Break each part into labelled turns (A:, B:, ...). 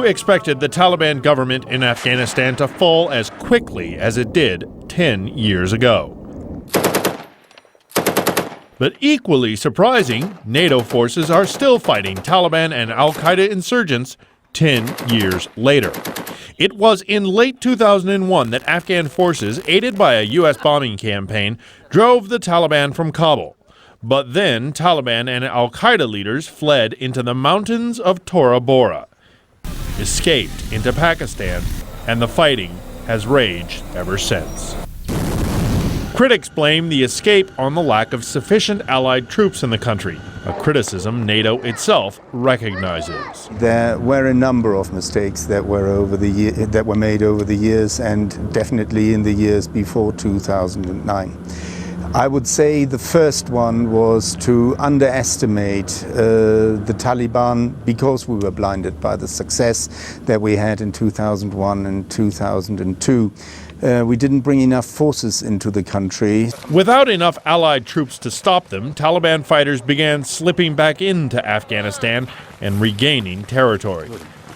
A: expected the Taliban government in Afghanistan to fall as quickly as it did 10 years ago. But equally surprising, NATO forces are still fighting Taliban and al-Qaida insurgents 10 years later. It was in late 2001 that Afghan forces, aided by a U.S. bombing campaign, drove the Taliban from Kabul. But then Taliban and al-Qaida leaders fled into the mountains of Tora Bora, escaped into Pakistan, and the fighting has raged ever since. Critics blame the escape on the lack of sufficient Allied troops in the country, a criticism NATO itself recognizes.
B: There were a number of mistakes that were made over the years, and definitely in the years before 2009. I would say the first one was to underestimate the Taliban because we were blinded by the success that we had in 2001 and 2002. We didn't bring enough forces into the country.
A: Without enough Allied troops to stop them, Taliban fighters began slipping back into Afghanistan and regaining territory.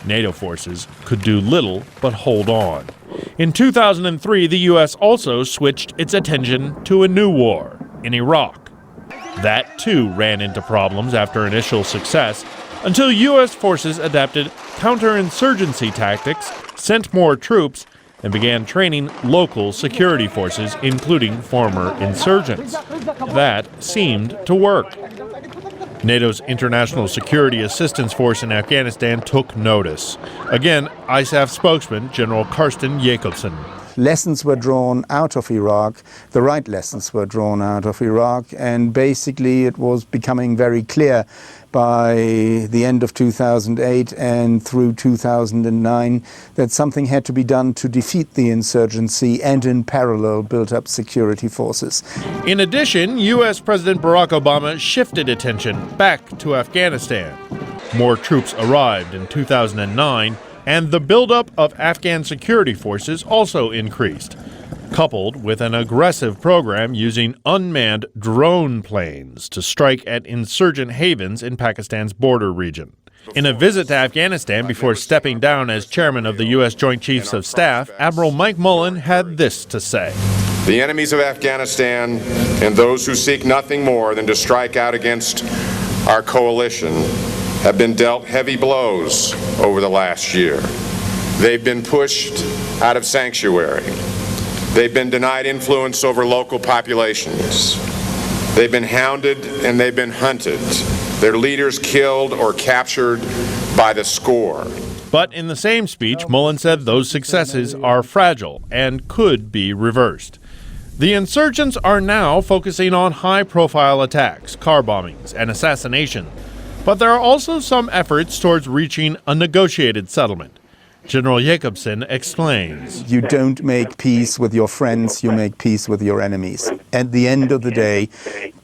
A: NATO forces could do little but hold on. In 2003, the U.S. also switched its attention to a new war in Iraq. That, too, ran into problems after initial success until U.S. forces adapted counterinsurgency tactics, sent more troops, and began training local security forces, including former insurgents. That seemed to work. NATO's International Security Assistance Force in Afghanistan took notice. Again, ISAF spokesman General Karsten Jacobsen.
B: Lessons were drawn out of Iraq, the right lessons were drawn out of Iraq, and basically it was becoming very clear by the end of 2008 and through 2009 that something had to be done to defeat the insurgency and in parallel build up security forces.
A: In addition, U.S. President Barack Obama shifted attention back to Afghanistan. More troops arrived in 2009, and the buildup of Afghan security forces also increased, coupled with an aggressive program using unmanned drone planes to strike at insurgent havens in Pakistan's border region. In a visit to Afghanistan before stepping down as chairman of the U.S. Joint Chiefs of Staff, Admiral Mike Mullen had this to say.
C: The enemies of Afghanistan and those who seek nothing more than to strike out against our coalition have been dealt heavy blows over the last year. They've been pushed out of sanctuary. They've been denied influence over local populations. They've been hounded and they've been hunted. Their leaders killed or captured by the score.
A: But in the same speech, Mullen said those successes are fragile and could be reversed. The insurgents are now focusing on high-profile attacks, car bombings, and assassination. But there are also some efforts towards reaching a negotiated settlement. General Jacobsen explains.
B: You don't make peace with your friends, you make peace with your enemies. At the end of the day,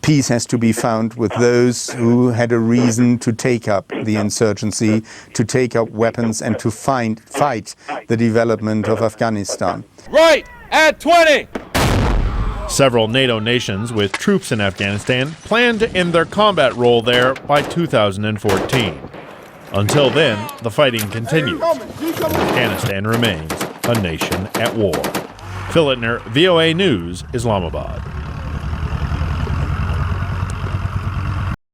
B: peace has to be found with those who had a reason to take up the insurgency, to take up weapons, and to fight the development of Afghanistan.
D: Right at 20!
A: Several NATO nations with troops in Afghanistan plan to end their combat role there by 2014. Until then, the fighting continues. Afghanistan remains a nation at war. Phil Ittner, VOA News, Islamabad.